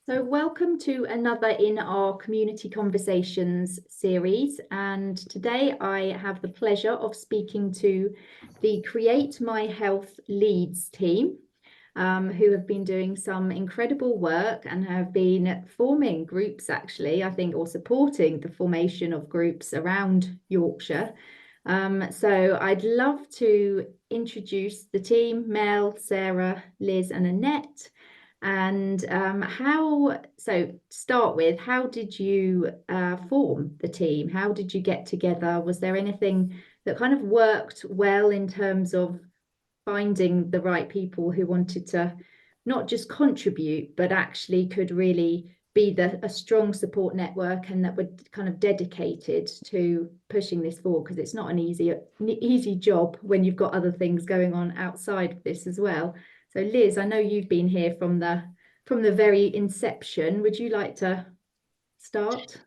So welcome to another in our Community Conversations series. And today I have the pleasure of speaking to the Create My Health Leeds team, who have been doing some incredible work and have been forming groups actually, I think, or supporting the formation of groups around Yorkshire. So I'd love to introduce the team, Mel, Sarah, Liz and Annette. And start with, how did you form the team? How did you get together? Was there anything that kind of worked well in terms of finding the right people who wanted to not just contribute, but actually could really be a strong support network and that were kind of dedicated to pushing this forward? Because it's not an easy job when you've got other things going on outside of this as well. So Liz, I know you've been here from the very inception. Would you like to start?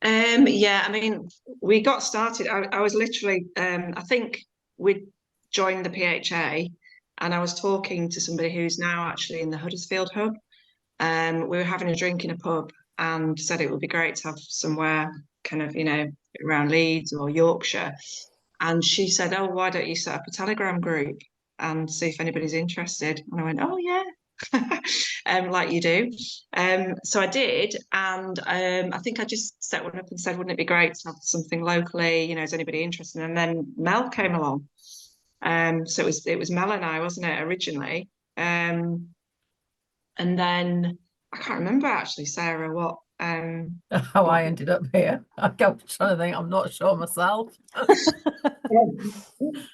Yeah, I mean, we got started. I was literally, I think we joined the PHA, and I was talking to somebody who's now actually in the Huddersfield hub. We were having a drink in a pub and said it would be great to have somewhere kind of, around Leeds or Yorkshire. And she said, "Oh, why don't you set up a Telegram group and see if anybody's interested?" And I went, "Oh, yeah." Like you do. So I did, and I think I just set one up and said, "Wouldn't it be great to have something locally? Is anybody interested?" And then Mel came along. So it was Mel and I, wasn't it, originally? And then I can't remember actually, Sarah, what how I ended up here. I'm trying to think. I'm not sure myself.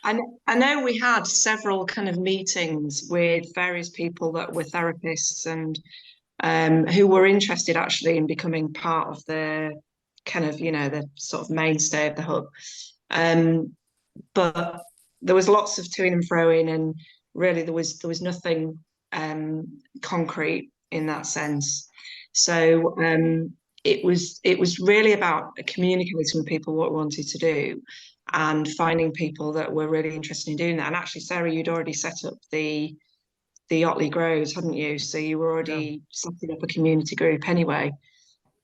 I know we had several kind of meetings with various people that were therapists and who were interested actually in becoming part of the kind of, the sort of mainstay of the hub. But there was lots of toing and froing, and really there was nothing concrete in that sense. So it was really about communicating with people what we wanted to do and finding people that were really interested in doing that. And actually, Sarah, you'd already set up the Otley Groves, hadn't you? So you were already setting up a community group anyway.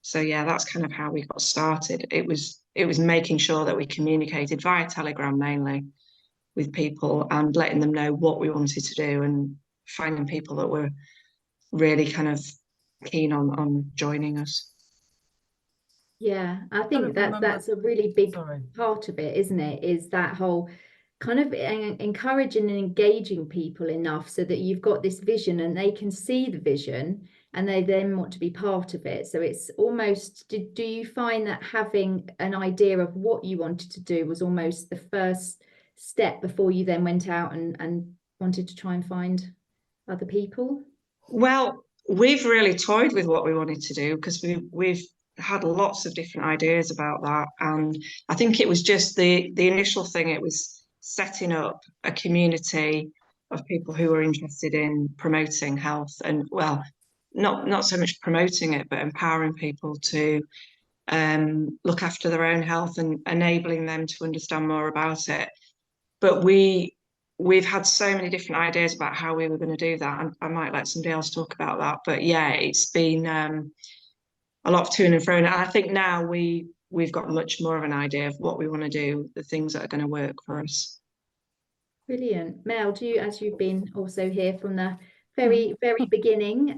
So yeah, that's kind of how we got started. It was making sure that we communicated via Telegram mainly with people and letting them know what we wanted to do and finding people that were really kind of keen on joining us. Yeah, I think that's a really big part of it, isn't it? Is that whole kind of encouraging and engaging people enough so that you've got this vision and they can see the vision and they then want to be part of it. So it's almost, do you find that having an idea of what you wanted to do was almost the first step before you then went out and wanted to try and find other people? Well, we've really toyed with what we wanted to do because we've had lots of different ideas about that. And I think it was just the initial thing, it was setting up a community of people who were interested in promoting health and, well, not so much promoting it, but empowering people to look after their own health and enabling them to understand more about it. But we've had so many different ideas about how we were going to do that, and I might let somebody else talk about that. But yeah, it's been a lot of to and fro, and I think now we've got much more of an idea of what we want to do, the things that are going to work for us. Brilliant. Mel, as you've been also here from the very beginning,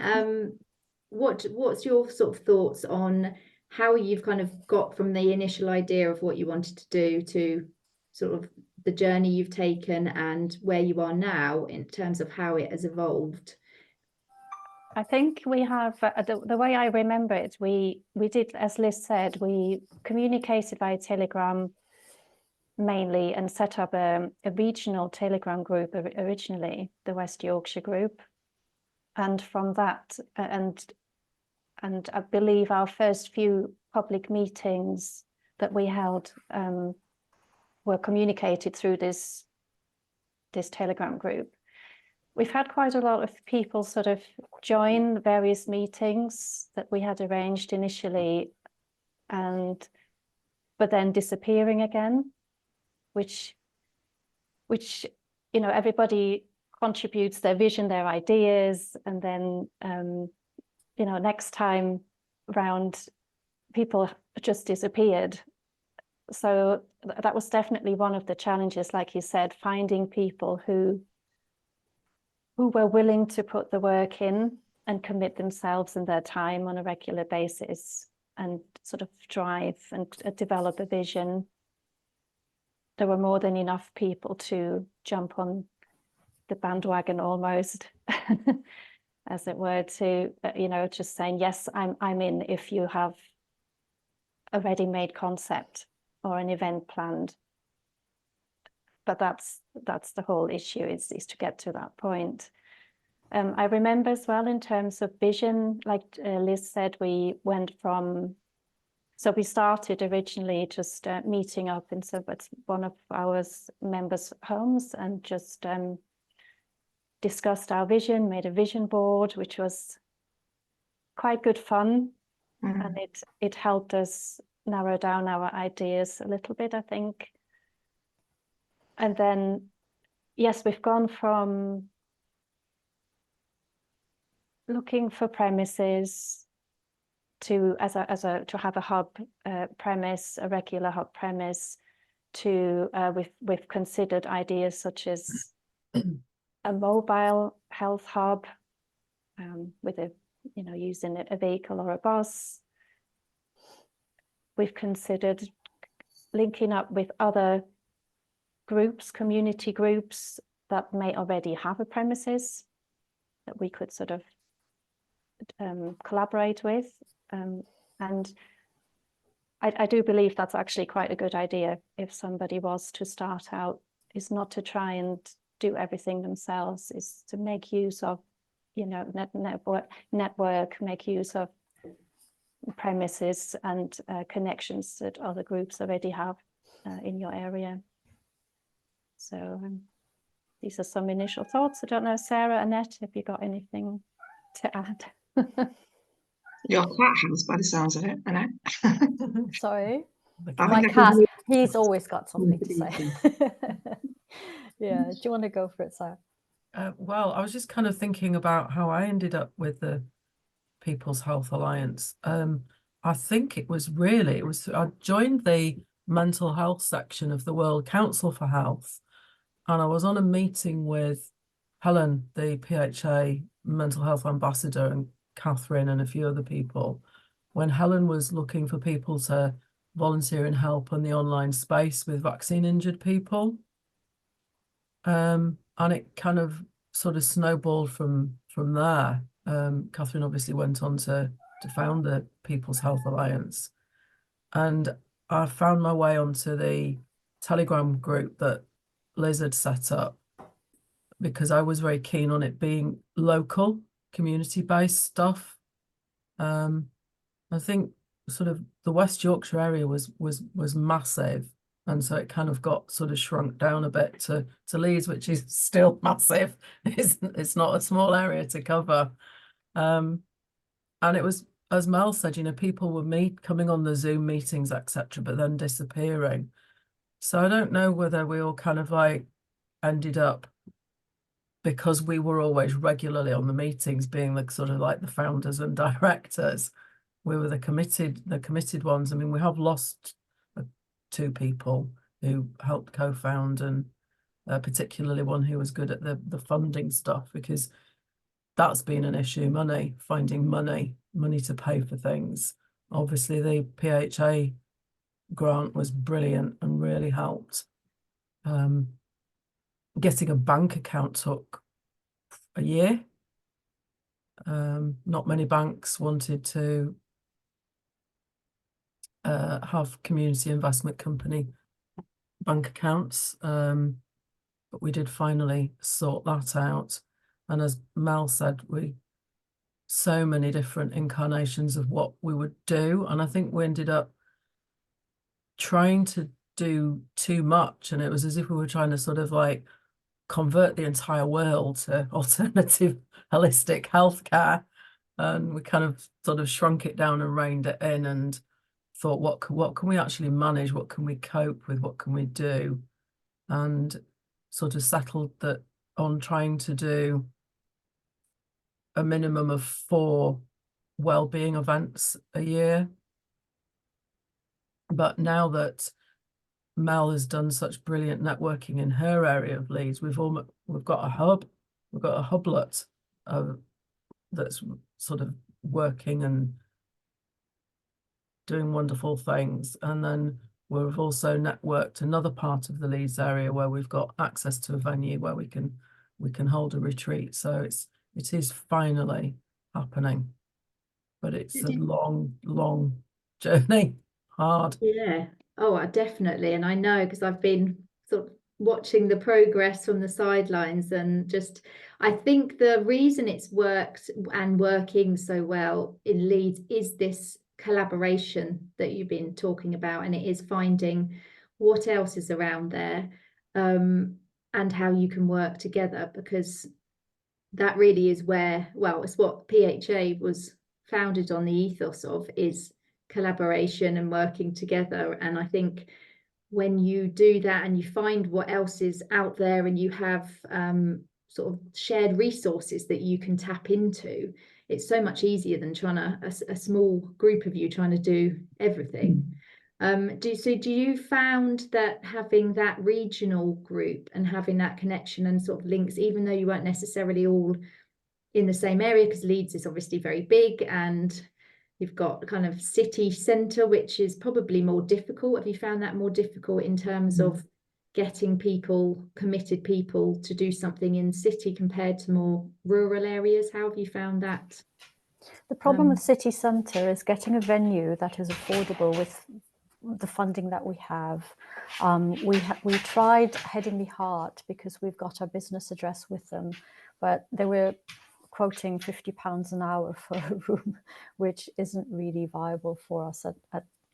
what's your sort of thoughts on how you've kind of got from the initial idea of what you wanted to do to sort of the journey you've taken and where you are now in terms of how it has evolved? I think we have, the way I remember it, we did, as Liz said, we communicated via Telegram mainly and set up a regional Telegram group originally, the West Yorkshire group. And from that, and I believe our first few public meetings that we held were communicated through this Telegram group. We've had quite a lot of people sort of join various meetings that we had arranged initially, but then disappearing again, which everybody contributes their vision, their ideas, and then next time round, people just disappeared. So that was definitely one of the challenges, like you said, finding people who were willing to put the work in and commit themselves and their time on a regular basis and sort of drive and develop a vision. There were more than enough people to jump on the bandwagon almost, as it were, to, just saying, yes, I'm in if you have a ready-made concept or an event planned. But that's the whole issue, is to get to that point. I remember as well, in terms of vision, like Liz said, we went from, so we started originally just meeting up in one of our members' homes and just discussed our vision, made a vision board, which was quite good fun. And it helped us narrow down our ideas a little bit, I think. And then, yes, we've gone from looking for premises to have a hub premise, a regular hub premise, to we've considered ideas such as a mobile health hub with using a vehicle or a bus. We've considered linking up with other groups, community groups that may already have a premises that we could sort of collaborate with. And I do believe that's actually quite a good idea if somebody was to start out, is not to try and do everything themselves, is to make use of, network, make use of premises and connections that other groups already have in your area. So these are some initial thoughts. I don't know, Sarah, Annette, have you got anything to add? Your cat has, by the sounds of it, Annette. Sorry, I my think cat, he's always got something to say. Yeah, do you want to go for it, Sarah? Well, I was just kind of thinking about how I ended up with the People's Health Alliance. I think I joined the mental health section of the World Council for Health, and I was on a meeting with Helen, the PHA mental health ambassador, and Catherine and a few other people, when Helen was looking for people to volunteer and help on the online space with vaccine injured people. And it kind of sort of snowballed from there. Catherine obviously went on to found the People's Health Alliance. And I found my way onto the Telegram group that Liz had set up because I was very keen on it being local, community-based stuff. I think sort of the West Yorkshire area was massive. And so it kind of got sort of shrunk down a bit to Leeds, which is still massive. It's not a small area to cover. And it was, as Mel said, people were coming on the Zoom meetings, etc., but then disappearing. So I don't know whether we all kind of like ended up, because we were always regularly on the meetings, being the sort of like the founders and directors. We were the committed ones. I mean, we have lost 2 people who helped co-found, and particularly one who was good at the funding stuff, because that's been an issue, finding money to pay for things. Obviously, the PHA grant was brilliant and really helped. Getting a bank account took a year. Not many banks wanted to have community investment company bank accounts, but we did finally sort that out. And as Mel said, so many different incarnations of what we would do, and I think we ended up trying to do too much, and it was as if we were trying to sort of like convert the entire world to alternative holistic healthcare, and we kind of sort of shrunk it down and reined it in and thought, what can we actually manage, what can we cope with, what can we do, and sort of settled that on trying to do a minimum of 4 wellbeing events a year. But now that Mel has done such brilliant networking in her area of Leeds, we've got a hublet that's sort of working and doing wonderful things. And then we've also networked another part of the Leeds area where we've got access to a venue where we can hold a retreat. So it is finally happening, but it's a long journey, hard. Yeah. Oh, definitely. And I know because I've been sort of watching the progress from the sidelines, and just I think the reason it's worked and working so well in Leeds is this collaboration that you've been talking about, and it is finding what else is around there, and how you can work together, because that really is where, well, it's what PHA was founded on, the ethos of is collaboration and working together. And I think when you do that and you find what else is out there, and you have sort of shared resources that you can tap into, it's so much easier than trying a small group of you trying to do everything. Do you found that having that regional group and having that connection and sort of links, even though you weren't necessarily all in the same area, because Leeds is obviously very big and you've got kind of city centre, which is probably more difficult. Have you found that more difficult in terms of getting people, committed people, to do something in city compared to more rural areas? How have you found that? The problem with city centre is getting a venue that is affordable with the funding that we have. We tried Headingley Heart because we've got our business address with them, but they were quoting £50 an hour for a room, which isn't really viable for us,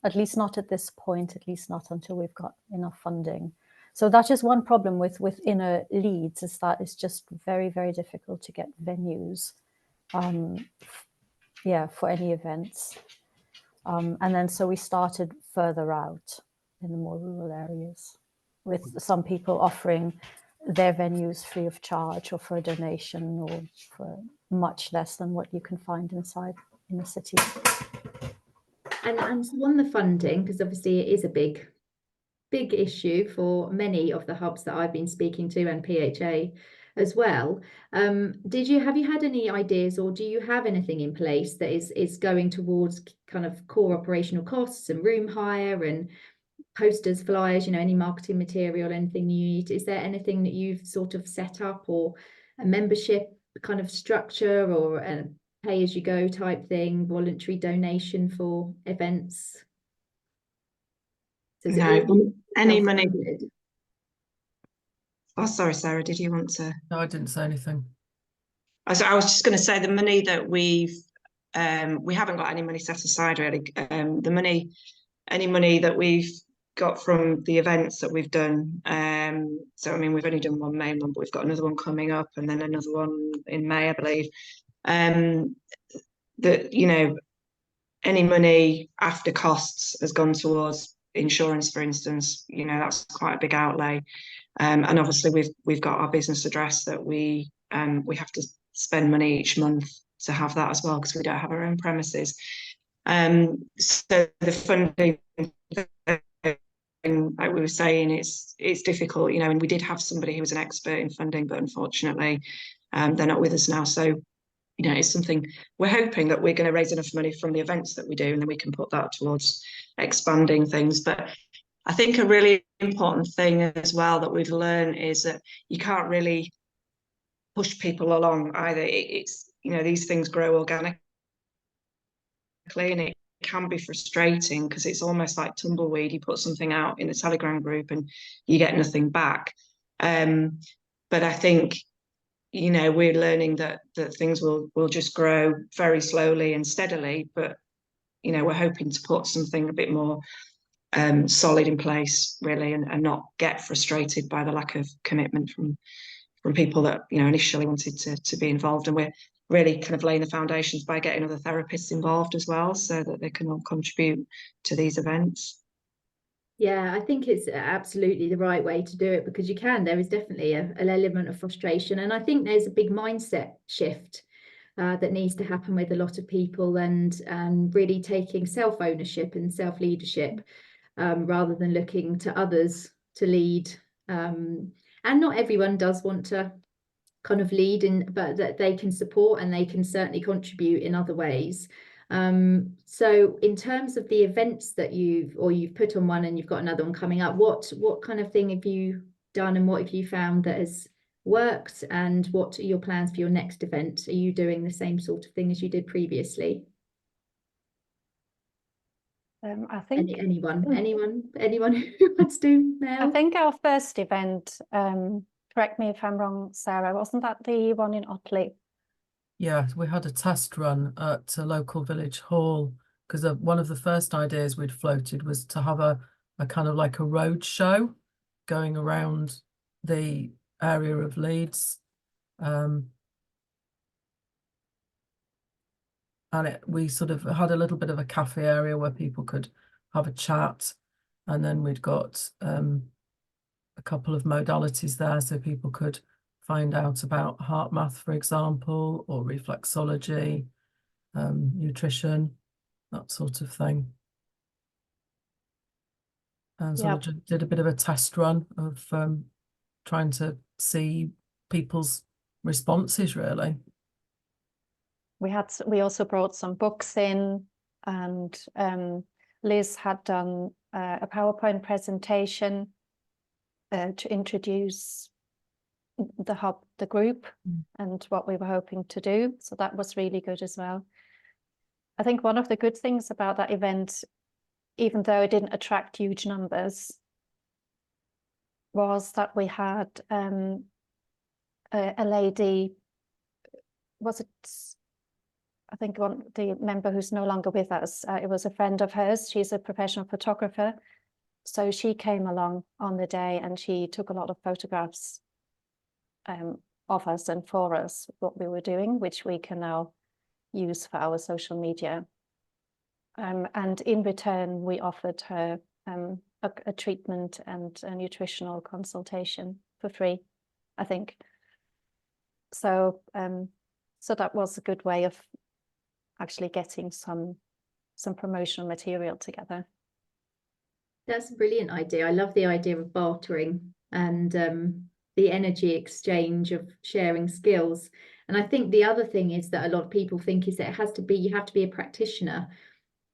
at least not at this point, at least not until we've got enough funding. So that is one problem with inner Leeds, is that it's just very, very difficult to get venues for any events. And then so we started further out in the more rural areas, with some people offering their venues free of charge or for a donation or for much less than what you can find inside in the city. And so on the funding, because obviously it is a big issue for many of the hubs that I've been speaking to, and PHA as well. Have you had any ideas, or do you have anything in place that is going towards kind of core operational costs and room hire and posters, flyers, any marketing material, anything you need? Is there anything that you've sort of set up, or a membership kind of structure, or a pay as you go type thing, voluntary donation for events? No, any money. Oh, sorry, Sarah, did you want to? No, I didn't say anything. I was just going to say the money that we haven't got any money set aside really. Any money that we've got from the events that we've done. So I mean, we've only done one main one, but we've got another one coming up, and then another one in May, I believe. That any money after costs has gone towards insurance, for instance. That's quite a big outlay. And obviously we've got our business address that we have to spend money each month to have that as well, because we don't have our own premises. So the funding, like we were saying, it's difficult, and we did have somebody who was an expert in funding, but unfortunately they're not with us now. So it's something we're hoping that we're going to raise enough money from the events that we do, and then we can put that towards expanding things. But I think a really important thing as well that we've learned is that you can't really push people along either. It's these things grow organically, and it can be frustrating because it's almost like tumbleweed. You put something out in the Telegram group and you get nothing back. But I think we're learning that things will just grow very slowly and steadily. But we're hoping to put something a bit more solid in place, really, and not get frustrated by the lack of commitment from people that initially wanted to be involved. And we're really kind of laying the foundations by getting other therapists involved as well, so that they can all contribute to these events. Yeah, I think it's absolutely the right way to do it, because there is definitely an element of frustration. And I think there's a big mindset shift that needs to happen with a lot of people, and really taking self-ownership and self-leadership, rather than looking to others to lead. And not everyone does want to kind of lead in, but that they can support and they can certainly contribute in other ways. So in terms of the events that you've put on one and you've got another one coming up, what kind of thing have you done and what have you found that has worked, and what are your plans for your next event? Are you doing the same sort of thing as you did previously? I think Anyone who wants to now? I think our first event, correct me if I'm wrong, Sarah, wasn't that the one in Otley? Yeah, we had a test run at a local village hall, because one of the first ideas we'd floated was to have a kind of like a road show going around the area of Leeds. And we sort of had a little bit of a cafe area where people could have a chat, and then we'd got a couple of modalities there, so people could find out about heart math, for example, or reflexology, nutrition, that sort of thing. And so we did a bit of a test run of trying to see people's responses, really. We also brought some books in, and Liz had done a PowerPoint presentation to introduce the group and what we were hoping to do. So that was really good as well. I think one of the good things about that event, even though it didn't attract huge numbers, was that we had a lady, was it, I think the member who's no longer with us, it was a friend of hers. She's a professional photographer. So she came along on the day and she took a lot of photographs of us and for us, what we were doing, which we can now use for our social media. And in return, we offered her a treatment and a nutritional consultation for free, I think. So, so that was a good way of actually getting some promotional material together. That's a brilliant idea. I love the idea of bartering and the energy exchange of sharing skills. And I think the other thing is that a lot of people think is that you have to be a practitioner,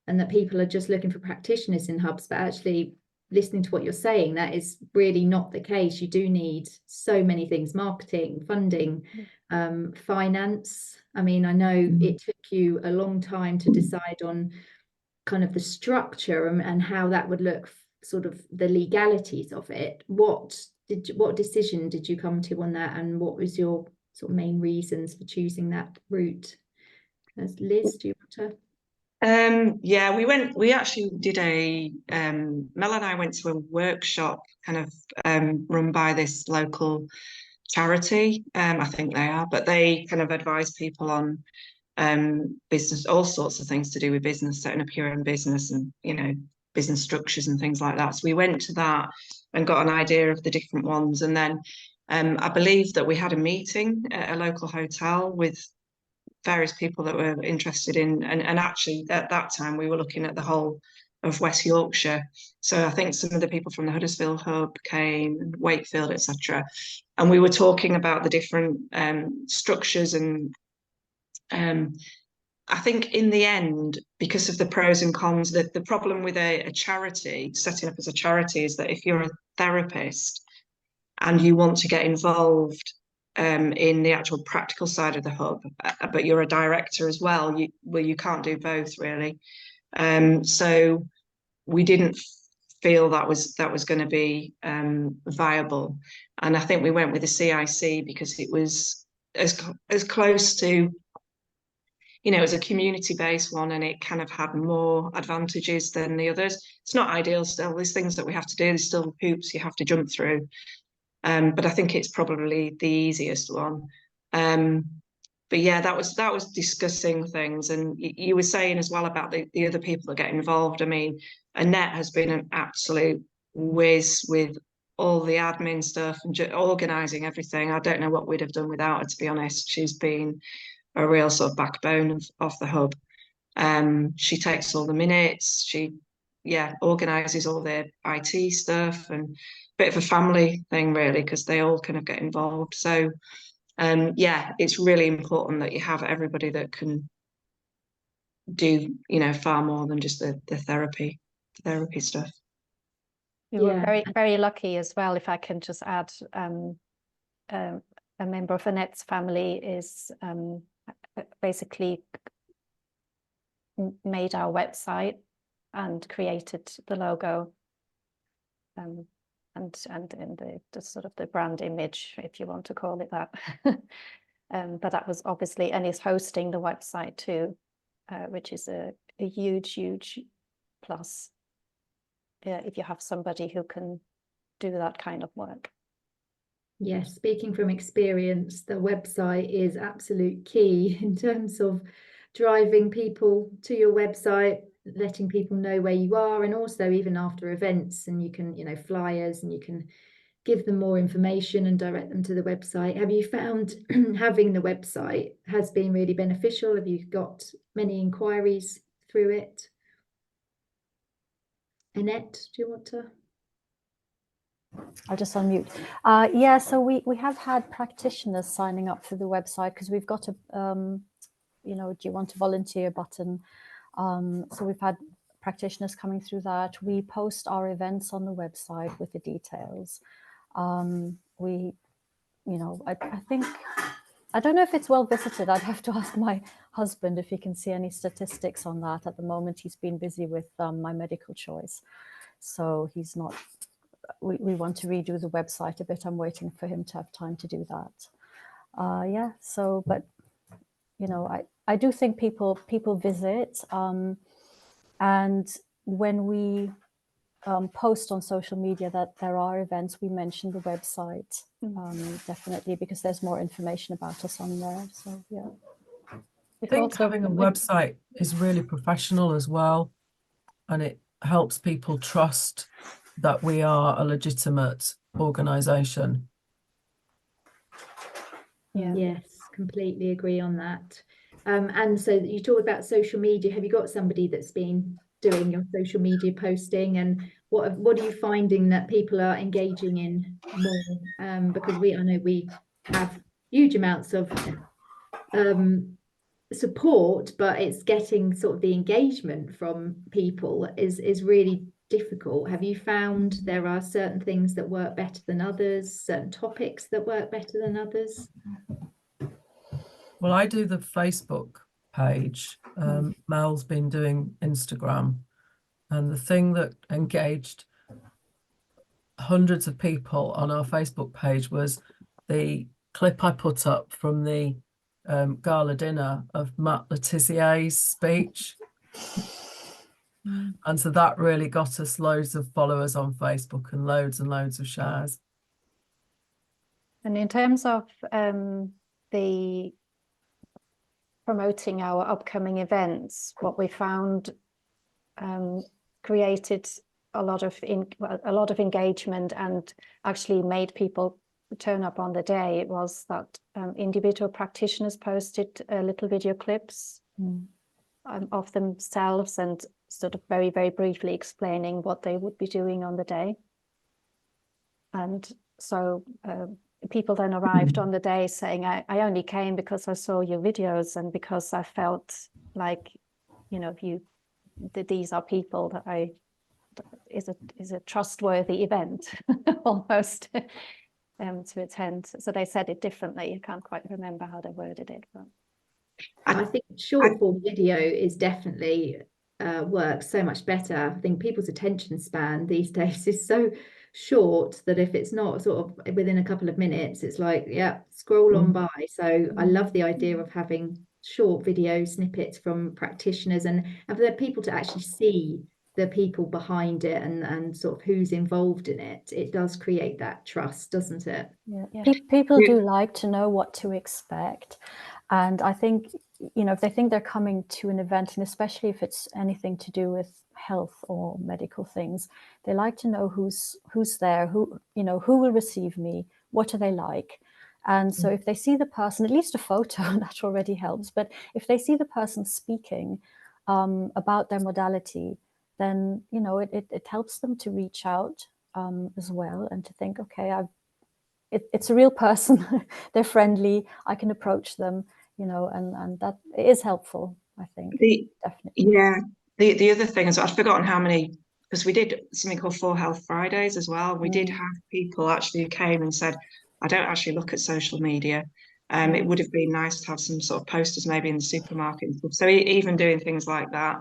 and that people are just looking for practitioners in hubs, but actually listening to what you're saying, that is really not the case. You do need so many things: marketing, funding, finance. I mean, I know it took you a long time to decide on kind of the structure and how that would look, sort of the legalities of it. What decision did you come to on that, and what was your sort of main reasons for choosing that route? Liz, do you want to? Yeah, we actually did Mel and I went to a workshop kind of run by this local charity, I think they are, but they kind of advise people on business, all sorts of things to do with business, setting up your own business and, you know, business structures and things like that. So we went to that and got an idea of the different ones. And then I believe that we had a meeting at a local hotel with various people that were interested in, and actually at that time we were looking at the whole of West Yorkshire. So I think some of the people from the Huddersfield hub came, and Wakefield, etc. And we were talking about the different structures, and I think in the end, because of the pros and cons, that the problem with a charity, setting up as a charity, is that if you're a therapist and you want to get involved in the actual practical side of the hub, but you're a director as well, you can't do both really. So we didn't feel that was going to be viable, and I think we went with the CIC because it was as close to, you know, it was a community-based one, and it kind of had more advantages than the others. It's not ideal still. There's things that we have to do. There's still hoops you have to jump through. But I think it's probably the easiest one. But yeah, that was discussing things. And you were saying as well about the other people that get involved. I mean, Annette has been an absolute whiz with all the admin stuff and organising everything. I don't know what we'd have done without her, to be honest. She's been a real sort of backbone of the hub. She takes all the minutes. She, organises all the IT stuff, and a bit of a family thing really, because they all kind of get involved. So it's really important that you have everybody that can do, far more than just the therapy stuff. We were Yeah. very, very lucky as well, if I can just add, a member of Annette's family is basically made our website and created the logo, and the sort of the brand image, if you want to call it that. But that was obviously, and is hosting the website too, which is a huge plus. If you have somebody who can do that kind of work. Yes, speaking from experience, the website is absolute key in terms of driving people to your website, letting people know where you are, and also even after events, and you can, flyers, and you can give them more information and direct them to the website. Have you found having the website has been really beneficial? Have you got many inquiries through it? Annette, do you want to? I'll just unmute. So we have had practitioners signing up for the website, because we've got a, do you want to volunteer button. So we've had practitioners coming through that. We post our events on the website with the details. I think, I don't know if it's well visited. I'd have to ask my husband if he can see any statistics on that. At the moment, he's been busy with my medical choice. So he's not, we want to redo the website a bit. I'm waiting for him to have time to do that. But I do think people visit, and when we post on social media that there are events, we mention the website, definitely, because there's more information about us on there. So yeah, I think having a website is really professional as well, and it helps people trust that we are a legitimate organisation. Yeah. Yes, completely agree on that. And so you talk about social media. Have you got somebody that's been doing your social media posting, and what are you finding that people are engaging in more? Because I know we have huge amounts of support, but it's getting sort of the engagement from people is really difficult. Have you found there are certain things that work better than others, certain topics that work better than others? Well, I do the Facebook page. Mel's been doing Instagram, and the thing that engaged hundreds of people on our Facebook page was the clip I put up from the gala dinner of Matt Letizier's speech. And so that really got us loads of followers on Facebook and loads of shares. And in terms of the promoting our upcoming events, what we found created a lot of engagement and actually made people turn up on the day. It was that individual practitioners posted little video clips of themselves, and sort of very, very briefly explaining what they would be doing on the day. And so people then arrived on the day saying, I only came because I saw your videos, and because I felt like, these are people that is a trustworthy event almost to attend. So they said it differently. I can't quite remember how they worded it, but I think short form video is definitely works so much better. I think people's attention span these days is so short that if it's not sort of within a couple of minutes, it's like, yeah, scroll on by. So I love the idea of having short video snippets from practitioners, and for the people to actually see the people behind it and sort of who's involved in it. It does create that trust, doesn't it? Yeah. People do like to know what to expect. And I think, if they think they're coming to an event, and especially if it's anything to do with health or medical things, they like to know who's there, who will receive me, what are they like? And so if they see the person, at least a photo, that already helps. But if they see the person speaking about their modality, then, you know, it helps them to reach out as well, and to think, okay, it's a real person, they're friendly, I can approach them, you know, and that is helpful, I think, definitely. Yeah, the other thing is, I'd forgotten how many, because we did something called 4 Health Fridays as well. We did have people actually who came and said, I don't actually look at social media. It would have been nice to have some sort of posters maybe in the supermarket and stuff. So even doing things like that,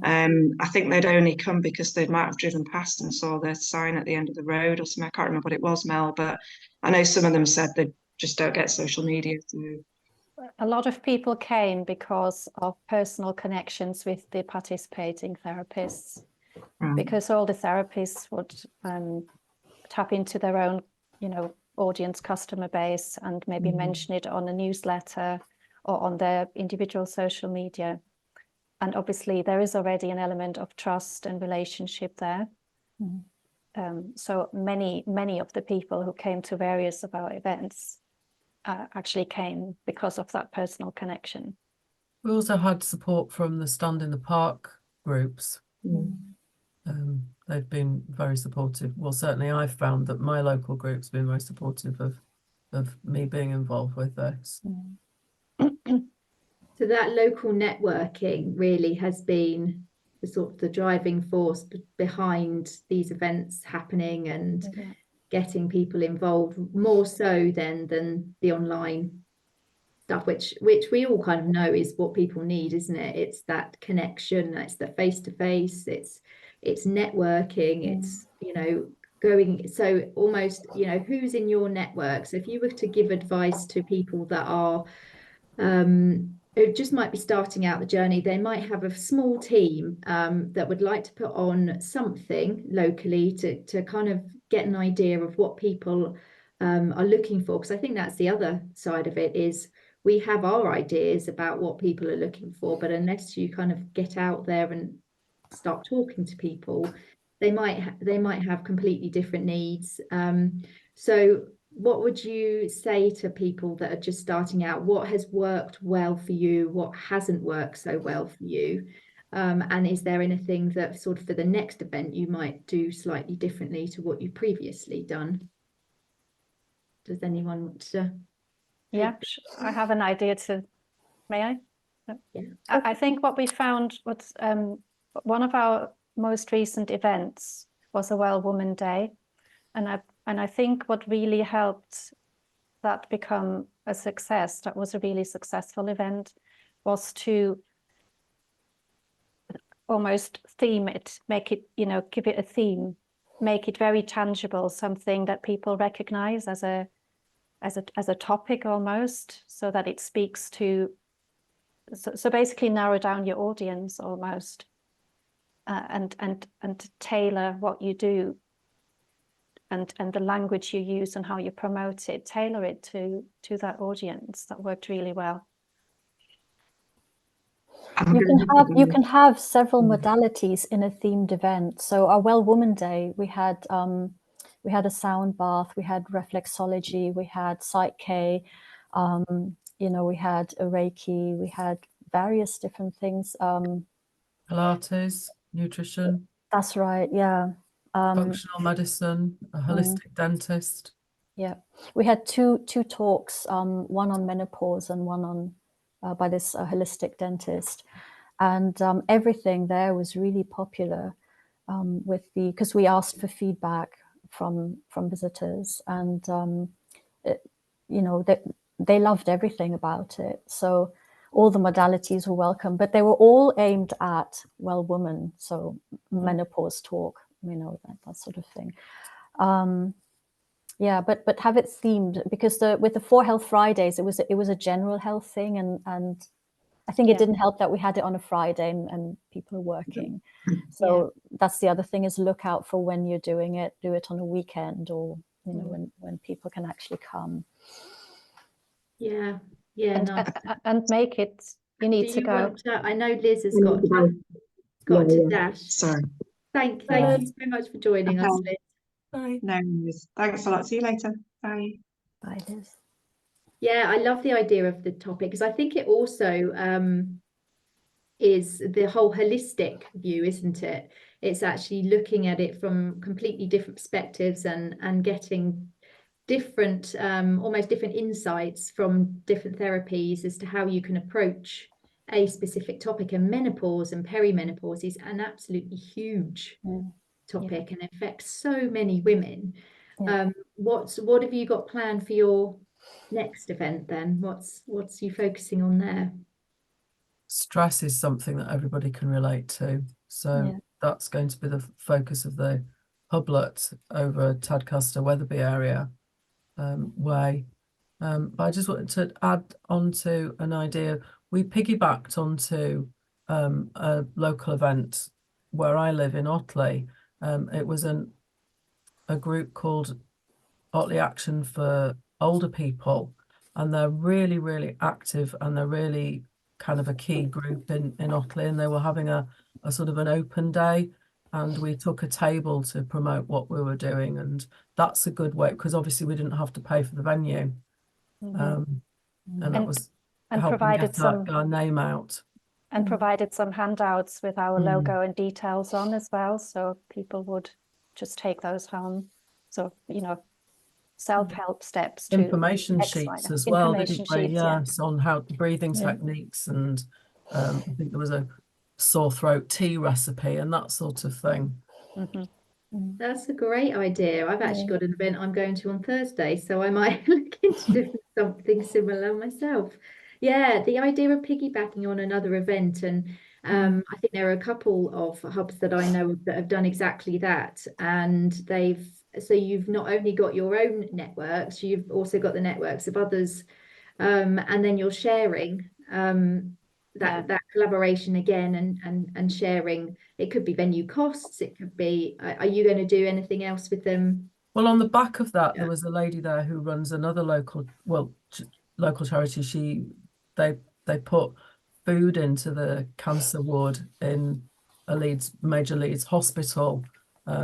I think they'd only come because they might have driven past and saw the sign at the end of the road or something. I can't remember what it was, Mel, but I know some of them said they just don't get social media. So. A lot of people came because of personal connections with the participating therapists, because all the therapists would tap into their own, you know, audience, customer base, and maybe mention it on a newsletter or on their individual social media. And obviously there is already an element of trust and relationship there. So many of the people who came to various of our events actually came because of that personal connection. We also had support from the Stand in the Park groups. They've been very supportive. Well, certainly I've found that my local group's been very supportive of me being involved with this. So that local networking really has been the sort of the driving force behind these events happening and getting people involved, more so than the online stuff, which we all kind of know is what people need, isn't it? It's that connection, it's the face-to-face, it's networking, it's, you know, going, so almost, you know, who's in your network. So if you were to give advice to people that are who just might be starting out the journey, they might have a small team that would like to put on something locally to kind of get an idea of what people are looking for, because I think that's the other side of it, is we have our ideas about what people are looking for, but unless you kind of get out there and start talking to people, they might have completely different needs. So what would you say to people that are just starting out? What has worked well for you? What hasn't worked so well for you? And is there anything that sort of for the next event you might do slightly differently to what you've previously done? Does anyone want to? Yeah, I have an idea may I? Yeah. I think what we found was one of our most recent events was a Well Woman Day. And I think what really helped that become a success, that was a really successful event, was to almost theme it, make it, you know, give it a theme, make it very tangible, something that people recognize as a topic almost, so that it speaks to, so basically narrow down your audience almost, and tailor what you do and the language you use and how you promote it, tailor it to that audience. That worked really well. You can have several modalities in a themed event. So our Well Woman Day, we had a sound bath, we had reflexology, we had Psych-K, you know, we had a Reiki, we had various different things. Pilates, nutrition. That's right, yeah. Functional medicine, a holistic dentist. Yeah, we had two talks, one on menopause and one on by this holistic dentist, and everything there was really popular because we asked for feedback from visitors, and you know, they loved everything about it. So all the modalities were welcome, but they were all aimed at well woman, so menopause talk, you know, that sort of thing. Yeah, but have it themed, because with the 4 Health Fridays, it was a general health thing, and I think it didn't help that we had it on a Friday and people are working. So that's the other thing, is look out for when you're doing it. Do it on a weekend, or you know, when people can actually come. Yeah, and make it. You need to go. I know Liz has got to dash. Sorry. Thank you so much for joining us, Liz. Bye. No worries. Thanks a lot. See you later. Bye. Bye, Liz. Yeah, I love the idea of the topic because I think it also is the whole holistic view, isn't it? It's actually looking at it from completely different perspectives and getting different, almost different insights from different therapies as to how you can approach a specific topic. And menopause and perimenopause is an absolutely huge topic and affects so many women. Yeah. What have you got planned for your next event then? What's you focusing on there? Stress is something that everybody can relate to. So Yeah. that's going to be the focus of the Hublet over Tadcaster Wetherby area way. But I just wanted to add on to an idea. We piggybacked onto a local event where I live in Otley. It was a group called Otley Action for Older People, and they're really, really active, and they're really kind of a key group in Otley, and they were having a sort of an open day, and we took a table to promote what we were doing, and that's a good way because obviously we didn't have to pay for the venue, and that was and helping provided get some our name out. and provided some handouts with our Mm. logo and details on as well, so people would just take those home. So, you know, self-help steps to Information X, Y, sheets as well, information didn't they? sheets, yeah. Yes, on how breathing Yeah. techniques, and I think there was a sore throat tea recipe and that sort of thing. That's a great idea. I've actually Yeah. got an event I'm going to on Thursday, so I might look into doing something similar myself. Yeah, the idea of piggybacking on another event, and I think there are a couple of hubs that I know that have done exactly that. And so you've not only got your own networks, you've also got the networks of others, and then you're sharing that collaboration again, and sharing. It could be venue costs, it could be, are you going to do anything else with them? Well, on the back of that, Yeah. there was a lady there who runs another local charity. They put food into the cancer ward in a major Leeds hospital.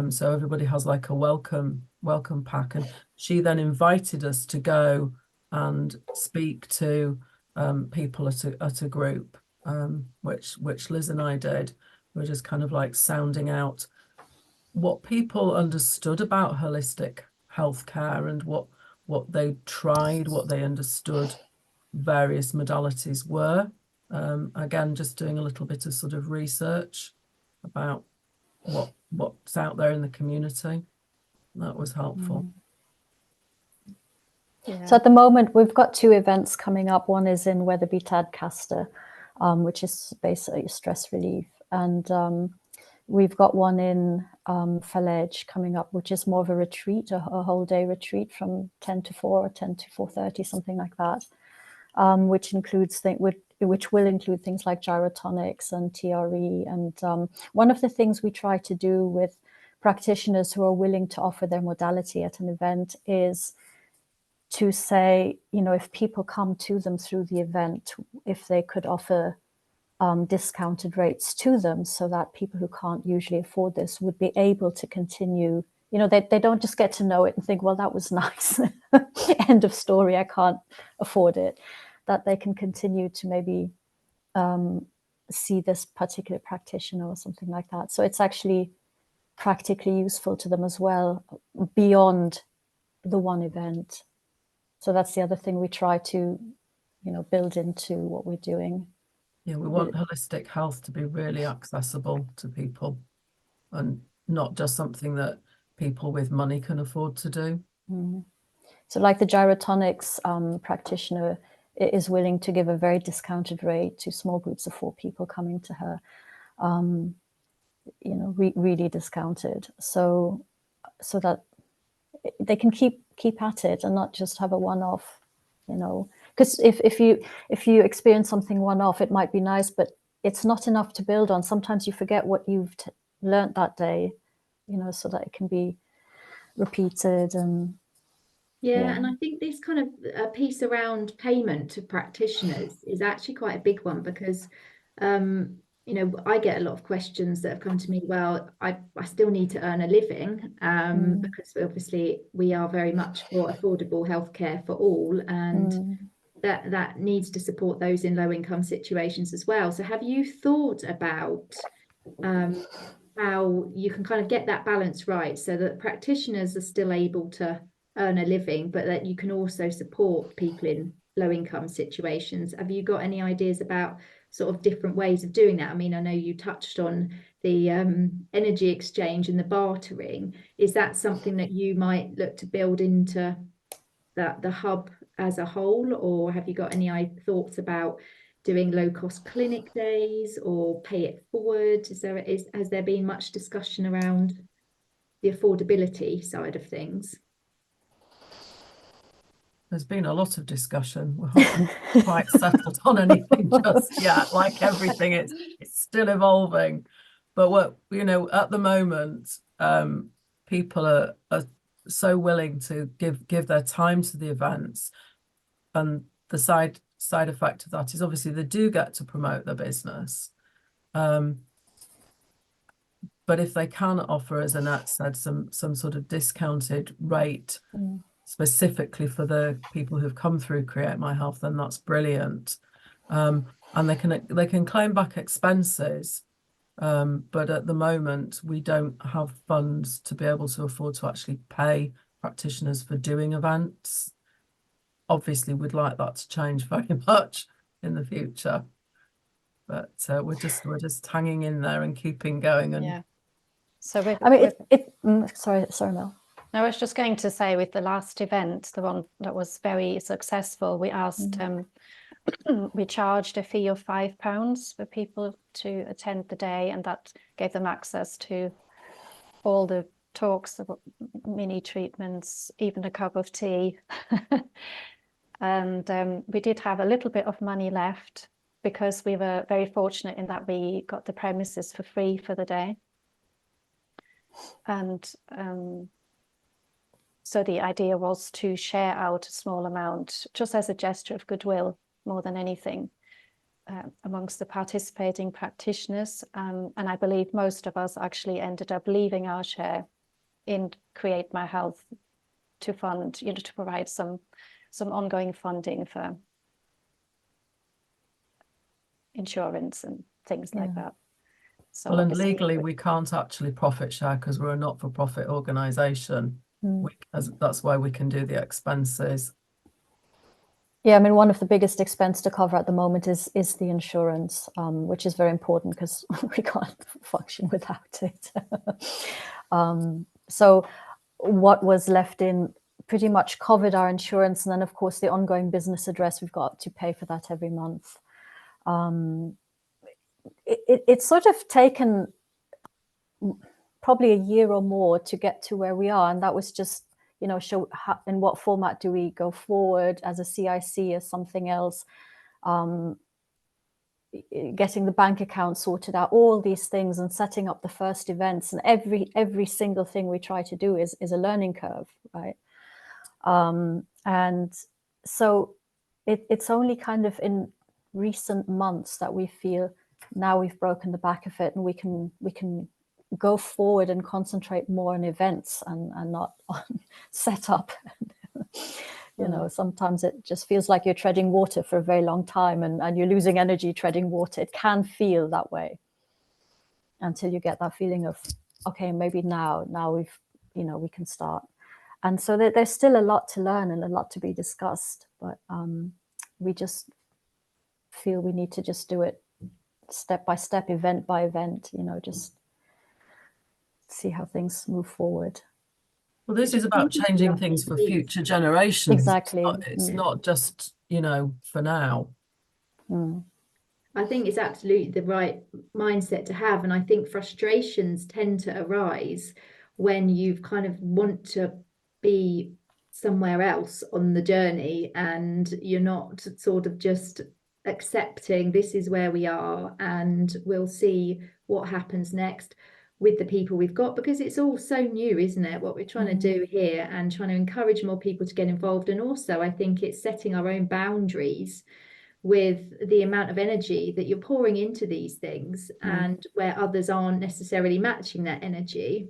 So everybody has like a welcome pack, and she then invited us to go and speak to people at a group, which Liz and I did. We're just kind of like sounding out what people understood about holistic healthcare and what they tried, what they understood various modalities were. Again, just doing a little bit of sort of research about what's out there in the community. That was helpful. Yeah. So at the moment, we've got 2 events coming up. One is in Wetherby Tadcaster, which is basically stress relief. And we've got one in Faledge coming up, which is more of a retreat, a whole day retreat from 10 to 4 or 10 to 4:30, something like that, which will include things like gyrotonics and TRE. And one of the things we try to do with practitioners who are willing to offer their modality at an event is to say, you know, if people come to them through the event, if they could offer discounted rates to them so that people who can't usually afford this would be able to continue. You know, they don't just get to know it and think, well, that was nice. End of story. I can't afford it. That they can continue to maybe see this particular practitioner or something like that. So it's actually practically useful to them as well, beyond the one event. So that's the other thing we try to, you know, build into what we're doing. Yeah, we want holistic health to be really accessible to people and not just something that people with money can afford to do. So like the gyrotonics practitioner is willing to give a very discounted rate to small groups of 4 people coming to her, you know, really discounted. So that they can keep at it and not just have a one-off, you know, because if you experience something one-off, it might be nice, but it's not enough to build on. Sometimes you forget what you've learned that day, you know, so that it can be repeated. And Yeah, and I think this kind of piece around payment to practitioners is actually quite a big one, because you know, I get a lot of questions that have come to me, well, I still need to earn a living, because obviously we are very much for affordable healthcare for all, and that needs to support those in low income situations as well. So have you thought about how you can kind of get that balance right so that practitioners are still able to earn a living, but that you can also support people in low income situations? Have you got any ideas about sort of different ways of doing that? I mean, I know you touched on the energy exchange and the bartering. Is that something that you might look to build into the hub as a whole, or have you got any thoughts about doing low cost clinic days or pay it forward? Has there been much discussion around the affordability side of things? There's been a lot of discussion. We haven't quite settled on anything just yet. Like everything, it's still evolving. But what, you know, at the moment, people are so willing to give their time to the events, and the side effect of that is obviously they do get to promote their business. But if they can offer, as Annette said, some sort of discounted rate specifically for the people who've come through Create My Health, then that's brilliant. And they can claim back expenses, but at the moment we don't have funds to be able to afford to actually pay practitioners for doing events. Obviously, we'd like that to change very much in the future, but we're just hanging in there and keeping going. And Yeah. So I mean, sorry, Mel. I was just going to say, with the last event, the one that was very successful, we asked, we charged a fee of £5 for people to attend the day, and that gave them access to all the talks, mini treatments, even a cup of tea. And we did have a little bit of money left because we were very fortunate in that we got the premises for free for the day. And so the idea was to share out a small amount, just as a gesture of goodwill, more than anything, amongst the participating practitioners. And I believe most of us actually ended up leaving our share in Create My Health to fund, you know, to provide some ongoing funding for insurance and things like that. So well, and legally we can't actually profit share because we're a not-for-profit organisation. That's why we can do the expenses. Yeah, I mean, one of the biggest expense to cover at the moment is the insurance, which is very important because we can't function without it. So what was left in pretty much covered our insurance, and then of course the ongoing business address, we've got to pay for that every month. It's sort of taken probably a year or more to get to where we are, and that was just, you know, show how, in what format do we go forward as a CIC, as something else, getting the bank account sorted out, all these things, and setting up the first events, and every single thing we try to do is a learning curve, right? And so it's only kind of in recent months that we feel now we've broken the back of it, and we can go forward and concentrate more on events and not on setup. You know, sometimes it just feels like you're treading water for a very long time, and you're losing energy treading water. It can feel that way until you get that feeling of, okay, maybe now we've, you know, we can start. And so there's still a lot to learn and a lot to be discussed, but we just feel we need to just do it step by step, event by event, you know, just see how things move forward. Well, this is about changing things for future generations. Exactly. It's not just, you know, for now. I think it's absolutely the right mindset to have. And I think frustrations tend to arise when you've kind of want to be somewhere else on the journey, and you're not sort of just accepting this is where we are and we'll see what happens next with the people we've got, because it's all so new, isn't it, what we're trying to do here, and trying to encourage more people to get involved. And also I think it's setting our own boundaries with the amount of energy that you're pouring into these things, and where others aren't necessarily matching that energy,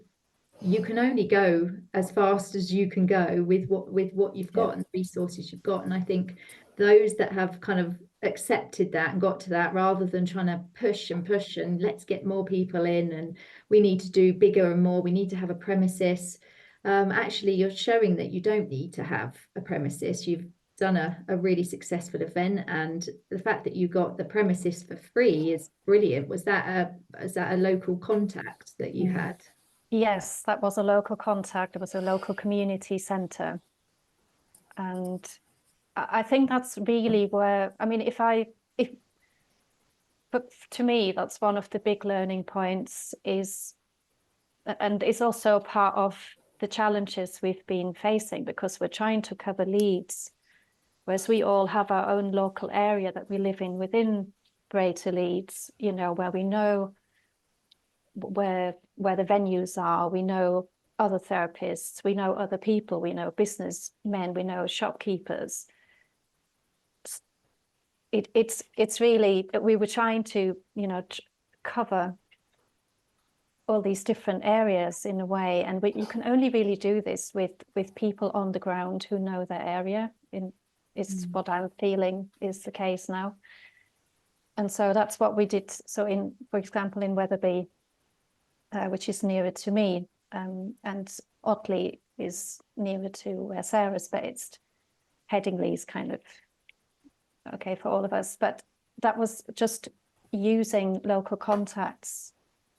you can only go as fast as you can go with what you've got and the resources you've got. And I think those that have kind of accepted that and got to that, rather than trying to push and let's get more people in and we need to do bigger and more, we need to have a premises, actually you're showing that you don't need to have a premises. You've done a really successful event, and the fact that you got the premises for free is brilliant. Was that a local contact that you had? Yes, that was a local contact. It was a local community centre. And I think that's really where, I mean, but to me, that's one of the big learning points and it's also part of the challenges we've been facing, because we're trying to cover Leeds, whereas we all have our own local area that we live in within Greater Leeds, where we know where the venues are, we know other therapists, we know other people, we know businessmen, we know shopkeepers. It's really, we were trying to cover all these different areas in a way, and you can only really do this with people on the ground who know their area. Is what I'm feeling is the case now. And so that's what we did. So for example, in Wetherby, which is nearer to me, and Otley is nearer to where Sarah's based. Headingley is kind of okay for all of us, but that was just using local contacts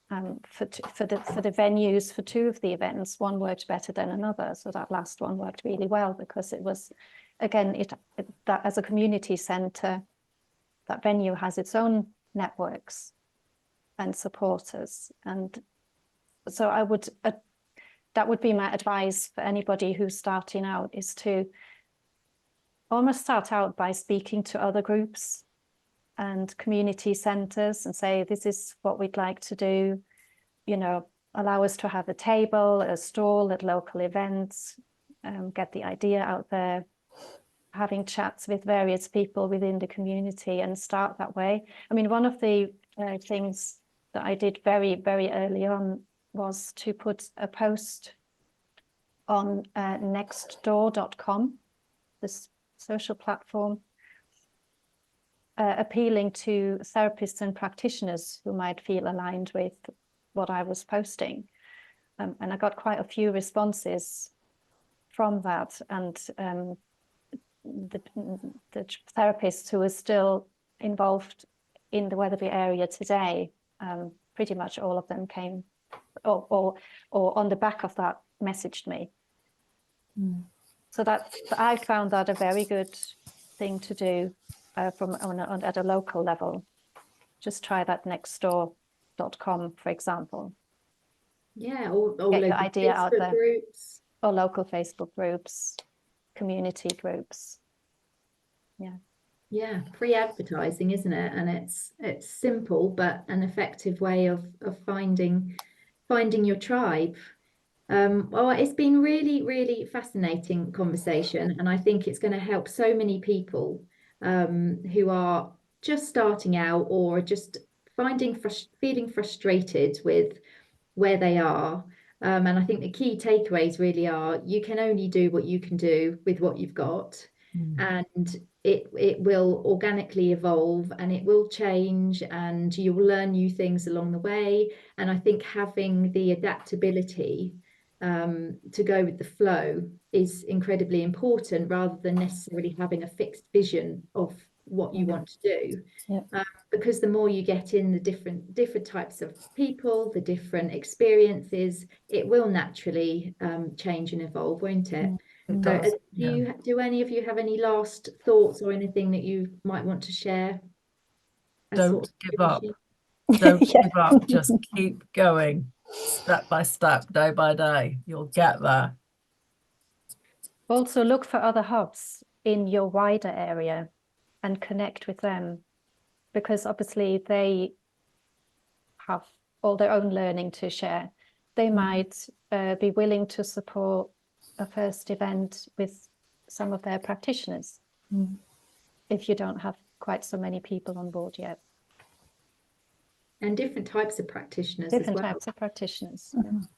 for the venues for two of the events. One worked better than another, so that last one worked really well because it was, again, that as a community centre, that venue has its own networks and supporters. And so that would be my advice for anybody who's starting out, is to almost start out by speaking to other groups and community centres and say, this is what we'd like to do, allow us to have a table, a stall at local events, get the idea out there, having chats with various people within the community, and start that way. I mean, one of the things that I did very, very early on was to put a post on nextdoor.com, this social platform, appealing to therapists and practitioners who might feel aligned with what I was posting. And I got quite a few responses from that. And the therapists who are still involved in the Wetherby area today, pretty much all of them came or on the back of that messaged me. So I found that a very good thing to do at a local level. Just try that nextdoor.com, for example. Yeah, or get your idea Facebook out there. Groups. Or local Facebook groups, community groups. Yeah, free advertising, isn't it? And it's simple but an effective way of finding your tribe. Well, it's been really, really fascinating conversation, and I think it's going to help so many people who are just starting out or just feeling frustrated with where they are. And I think the key takeaways really are, you can only do what you can do with what you've got, and it will organically evolve and it will change, and you will learn new things along the way. And I think having the adaptability to go with the flow is incredibly important, rather than necessarily having a fixed vision of what you want to do. Because the more you get in the different types of people, the different experiences, it will naturally change and evolve, won't it? Do any of you have any last thoughts or anything that you might want to share? Don't give up. Don't give up. Just keep going, step by step, day by day. You'll get there. Also, look for other hubs in your wider area and connect with them, because obviously they have all their own learning to share. They might be willing to support a first event with some of their practitioners if you don't have quite so many people on board yet. And different types of practitioners Different as well. types of practitioners. Mhm.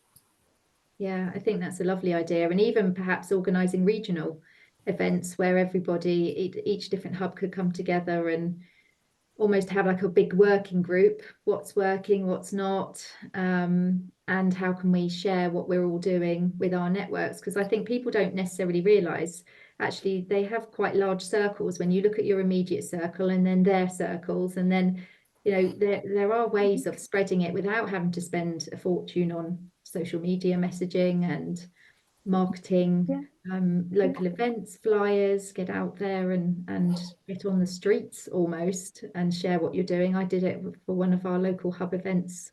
Yeah, I think that's a lovely idea. And even perhaps organising regional events where everybody, each different hub could come together and almost have like a big working group, what's working, what's not, and how can we share what we're all doing with our networks, because I think people don't necessarily realise actually they have quite large circles when you look at your immediate circle and then their circles, and then there are ways of spreading it without having to spend a fortune on social media messaging and marketing. Yeah. Local events, flyers, get out there and get on the streets almost and share what you're doing. I did it for one of our local hub events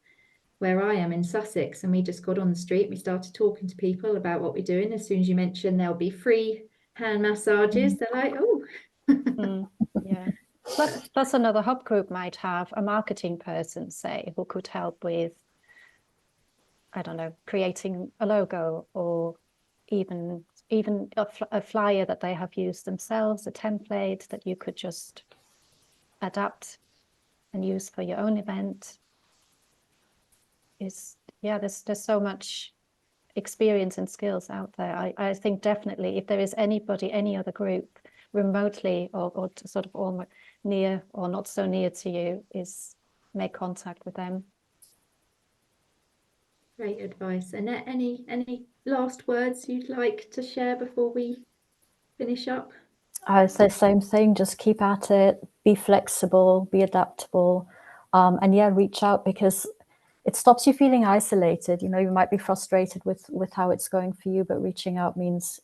where I am in Sussex, and we just got on the street, we started talking to people about what we're doing. As soon as you mention there'll be free hand massages, they're like, oh. Yeah. Plus another hub group might have a marketing person, say, who could help with, I don't know, creating a logo, or even a flyer that they have used themselves, a template that you could just adapt and use for your own event. There's so much experience and skills out there. I think definitely if there is anybody, any other group remotely or sort of all near or not so near to you, is make contact with them. Great advice. Annette, any last words you'd like to share before we finish up? I say same thing, just keep at it, be flexible, be adaptable, and yeah, reach out, because it stops you feeling isolated. You might be frustrated with how it's going for you, but reaching out means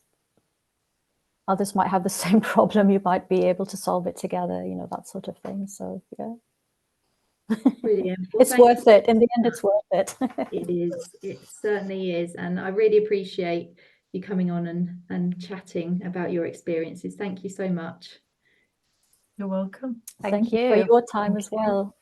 others might have the same problem. You might be able to solve it together, that sort of thing. So yeah. Brilliant. Well, It's worth it. In the end, it's worth it. It is. It certainly is. And I really appreciate you coming on and chatting about your experiences. Thank you so much. You're welcome. Thank you for you. your time as well.